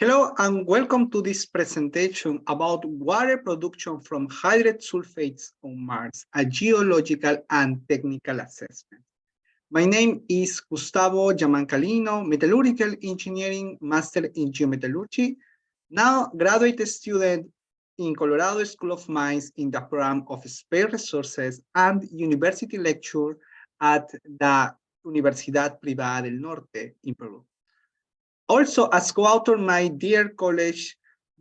Hello and welcome to this presentation about water production from hydrate sulfates on Mars, a geological and technical assessment. My name is Gustavo Jamanca-Lino, Metallurgical Engineering, Master in Geometallurgy, now graduate student in Colorado School of Mines in the program of Space Resources and university lecturer at the Universidad Privada del Norte in Peru. Also, as co-author, my dear colleague,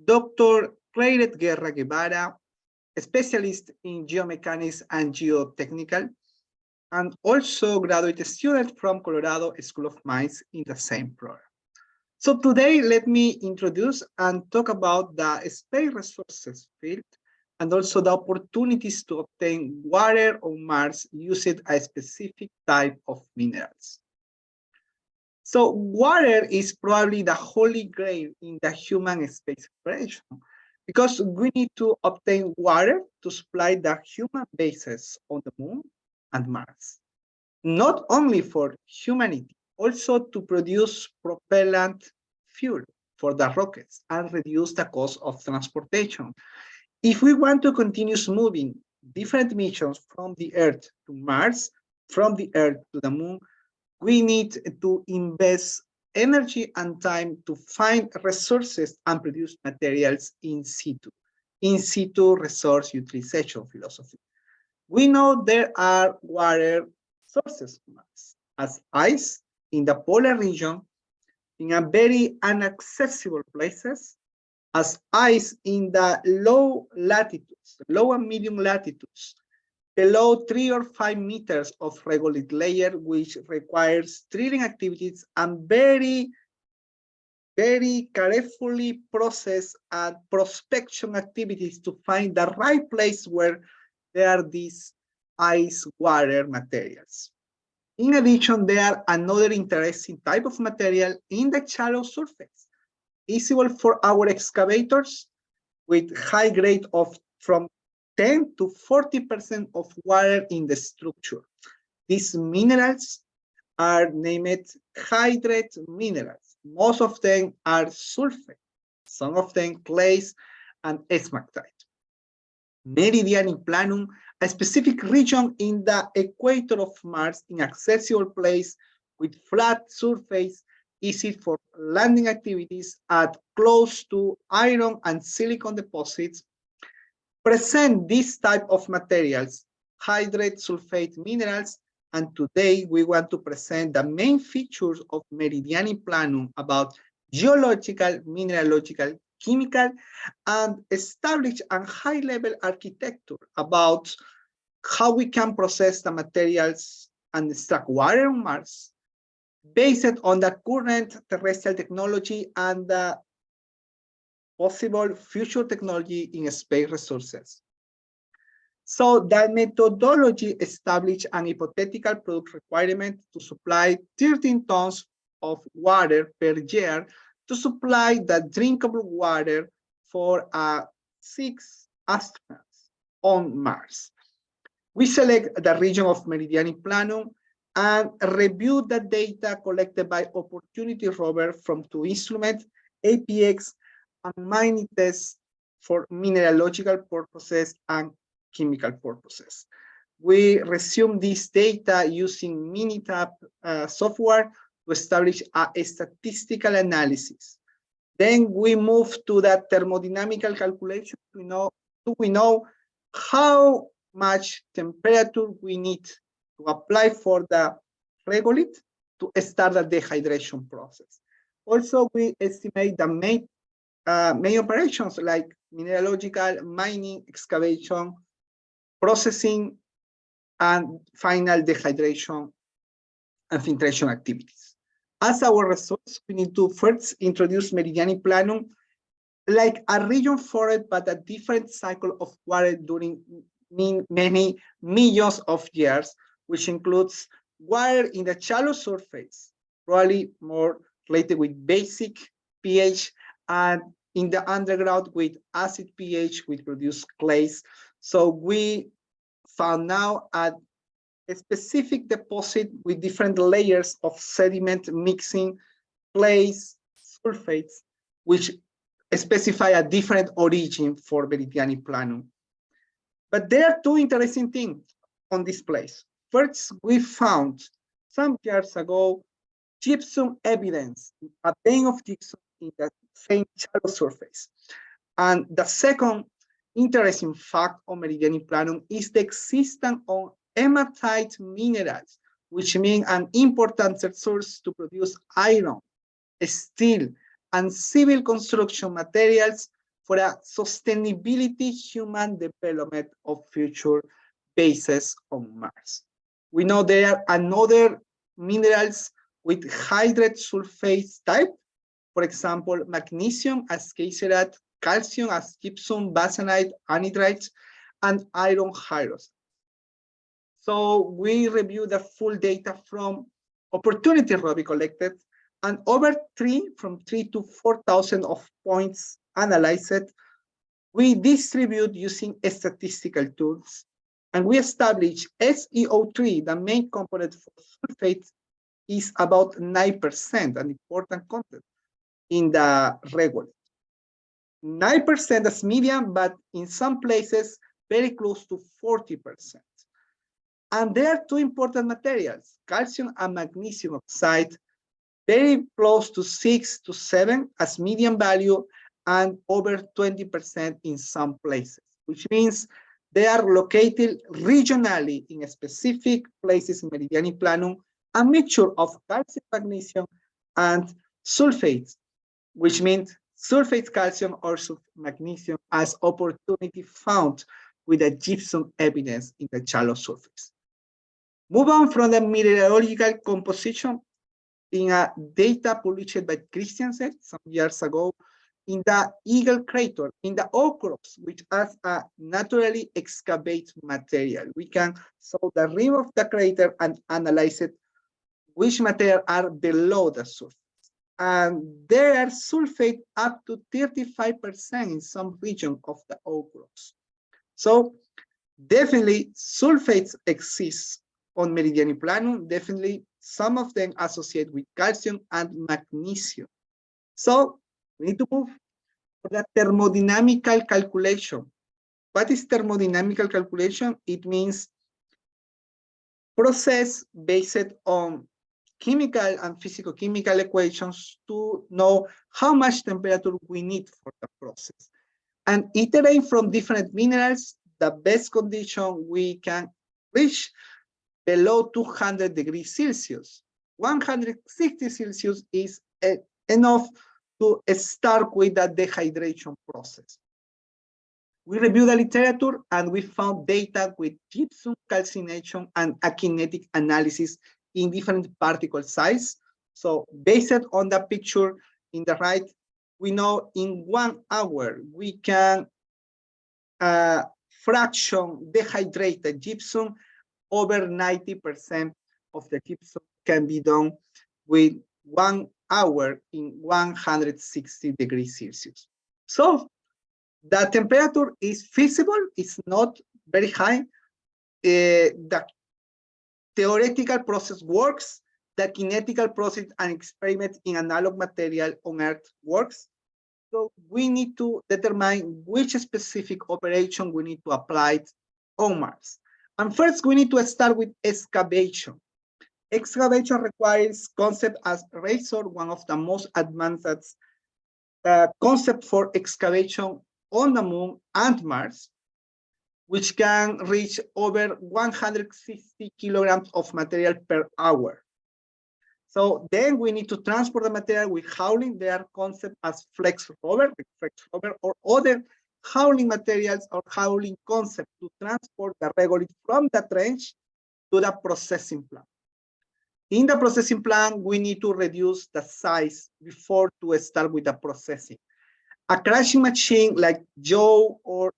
Dr. Clayret Guerra Guevara, a specialist in geomechanics and geotechnical, and also graduate student from Colorado School of Mines in the same program. So today, let me introduce and talk about the space resources field and also the opportunities to obtain water on Mars using a specific type of minerals. So water is probably the holy grail in the human space exploration because we need to obtain water to supply the human bases on the moon and Mars. Not only for humanity, also to produce propellant fuel for the rockets and reduce the cost of transportation. If we want to continue moving different missions from the Earth to Mars, from the Earth to the moon, we need to invest energy and time to find resources and produce materials in situ resource utilization philosophy. We know there are water sources as ice in the polar region, in a very inaccessible places, as ice in the low latitudes, low and medium latitudes, below 3 or 5 meters of regolith layer, which requires drilling activities and very carefully processed and prospection activities to find the right place where there are these ice water materials. In addition, there are another interesting type of material in the shallow surface, visible for our excavators with high grade of from 10 to 40% of water in the structure. These minerals are named hydrate minerals. Most of them are sulfate, some of them clays and smactite. Meridian Planum, a specific region in the equator of Mars, in accessible place with flat surface, easy for landing activities at close to iron and silicon deposits, present this type of materials, hydrate sulfate minerals, and today we want to present the main features of Meridiani Planum about geological, mineralogical, chemical, and establish a high-level architecture about how we can process the materials and extract water on Mars based on the current terrestrial technology and the possible future technology in space resources. So that methodology established an hypothetical product requirement to supply 13 tons of water per year to supply the drinkable water for 6 astronauts on Mars. We select the region of Meridiani Planum and review the data collected by Opportunity rover from 2 instruments, APX and mining tests for mineralogical purposes and chemical purposes. We resume this data using Minitab software to establish a statistical analysis. Then we move to the thermodynamical calculation to know how much temperature we need to apply for the regolith to start the dehydration process. Also, we estimate the main operations like mineralogical, mining, excavation, processing, and final dehydration and filtration activities. As our resource, we need to first introduce Meridiani Planum like a region for it, but a different cycle of water during many millions of years, which includes water in the shallow surface, probably more related with basic pH, and in the underground with acid pH, which produce clays. So we found now a specific deposit with different layers of sediment mixing clays, sulfates, which specify a different origin for Meridiani Planum. But there are two interesting things on this place. First, we found some years ago gypsum evidence, a vein of gypsum in the same shallow surface. And the second interesting fact on Meridiani Planum is the existence of hematite minerals, which mean an important source to produce iron, steel, and civil construction materials for a sustainability human development of future bases on Mars. We know there are another minerals with hydrate sulfates type, for example, magnesium as caesarite, calcium as gypsum, basanite, anhydrite, and iron hydroxide. So we review the full data from opportunity row we collected, and over from 3 to 4,000 of points analyzed, we distribute using statistical tools, and we establish SEO3, the main component for sulfates, is about 9%, an important content in the regolith. 9% is median, but in some places, very close to 40%. And there are two important materials, calcium and magnesium oxide, very close to 6 to 7 as median value, and over 20% in some places, which means they are located regionally in specific places in Meridiani Planum, a mixture of calcium, magnesium, and sulfates, which means sulfate calcium or magnesium as opportunity found with the gypsum evidence in the shallow surface. Move on from the mineralogical composition in a data published by Christiansen some years ago in the Eagle crater, in the outcrops, which has a naturally excavated material. We can saw the rim of the crater and analyze it, which material are below the surface. And there are sulfate up to 35% in some region of the outcrops. So definitely sulfates exist on Meridiani Planum, definitely some of them associate with calcium and magnesium. So we need to move for the thermodynamical calculation. What is thermodynamical calculation? It means process based on chemical and physicochemical equations to know how much temperature we need for the process. And iterate from different minerals, the best condition we can reach below 200 degrees Celsius. 160 Celsius is enough to start with the dehydration process. We reviewed the literature and we found data with gypsum calcination and a kinetic analysis in different particle size. So based on the picture in the right, we know in 1 hour we can fraction dehydrated gypsum. Over 90% of the gypsum can be done with 1 hour in 160 degrees Celsius. So the temperature is feasible, it's not very high. The theoretical process works, the kinetical process and experiment in analog material on Earth works. So we need to determine which specific operation we need to apply on Mars. And first, we need to start with excavation. Excavation requires concept as RAZOR, one of the most advanced concept for excavation on the Moon and Mars, which can reach over 160 kilograms of material per hour. So then we need to transport the material with hauling. There are concepts as flex rover or other hauling materials or hauling concept to transport the regolith from the trench to the processing plant. In the processing plant, we need to reduce the size before to start with the processing. A crushing machine like Joe or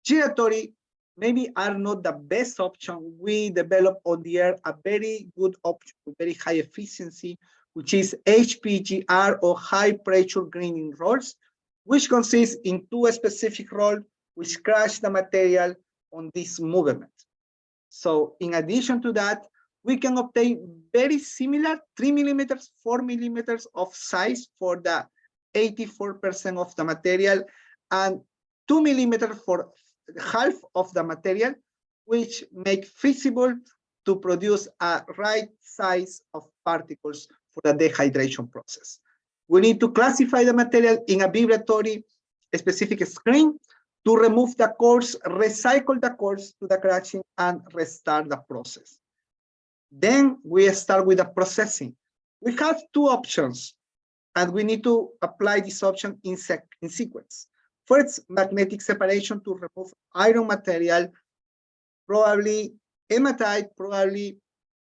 giratory maybe are not the best option. We develop on the air a very good option with very high efficiency, which is HPGR or high pressure grinding rolls, which consists in 2 specific rolls which crush the material on this movement. So in addition to that, we can obtain very similar 3 millimeters, 4 millimeters of size for the 84% of the material, and 2 millimeters for half of the material, which make feasible to produce a right size of particles for the dehydration process. We need to classify the material in a vibratory specific screen to remove the cores, recycle the cores to the crushing, and restart the process. Then we start with the processing. We have two options, and we need to apply this option in sequence. First, magnetic separation to remove iron material, probably hematite, probably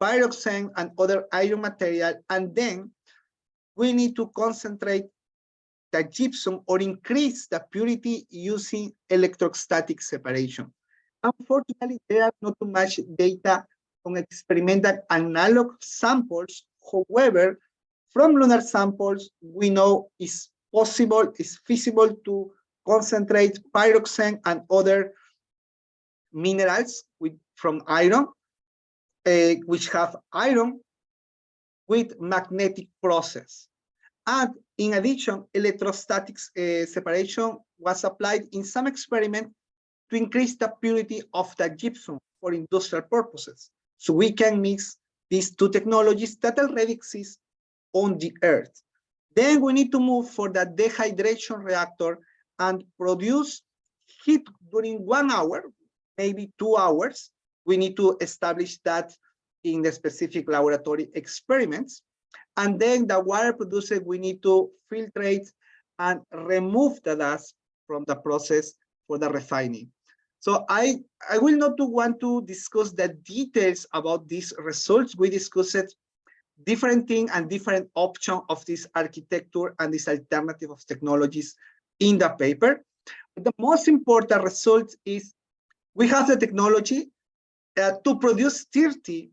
pyroxene, and other iron material. And then we need to concentrate the gypsum or increase the purity using electrostatic separation. Unfortunately, there are not too much data on experimental analog samples. However, from lunar samples, we know it's possible, it's feasible to concentrate pyroxene and other minerals from iron, which have iron with magnetic process. And in addition, electrostatic separation was applied in some experiment to increase the purity of the gypsum for industrial purposes. So we can mix these two technologies that already exist on the Earth. Then we need to move for the dehydration reactor and produce heat during 1 hour, maybe 2 hours. We need to establish that in the specific laboratory experiments. And then the water produced, we need to filtrate and remove the dust from the process for the refining. So I will not want to discuss the details about these results. We discussed different things and different options of this architecture and this alternative of technologies in the paper. But the most important result is we have the technology to produce 30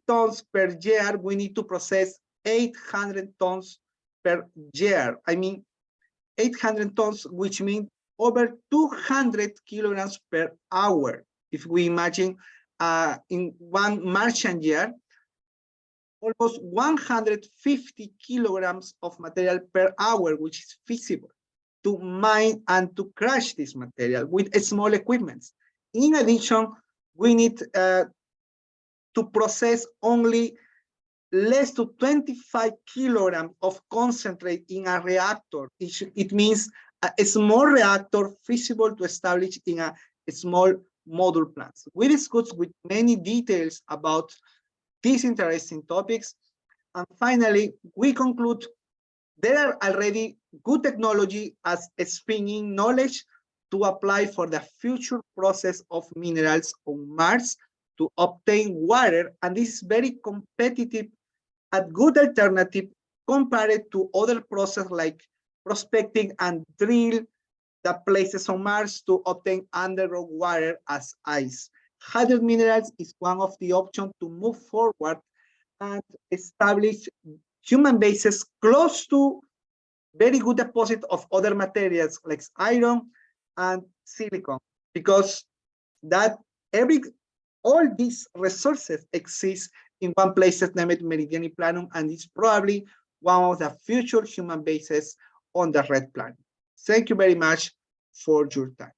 tons per year. We need to process 800 tons per year. I mean, 800 tons, which means over 200 kilograms per hour. If we imagine in one Martian year, almost 150 kilograms of material per hour, which is feasible to mine and to crush this material with small equipments. In addition, we need to process only less than 25 kilograms of concentrate in a reactor. It means a small reactor feasible to establish in a small module plants. We discussed with many details about these interesting topics. And finally, we conclude there are already good technology as spinning knowledge to apply for the future process of minerals on Mars to obtain water. And this is very competitive, a good alternative compared to other processes like prospecting and drill the places on Mars to obtain underground water as ice. Hydrogen minerals is one of the options to move forward and establish human bases close to very good deposit of other materials like iron and silicon, because that all these resources exist in one place named Meridiani Planum, and it's probably one of the future human bases on the red planet. Thank you very much for your time.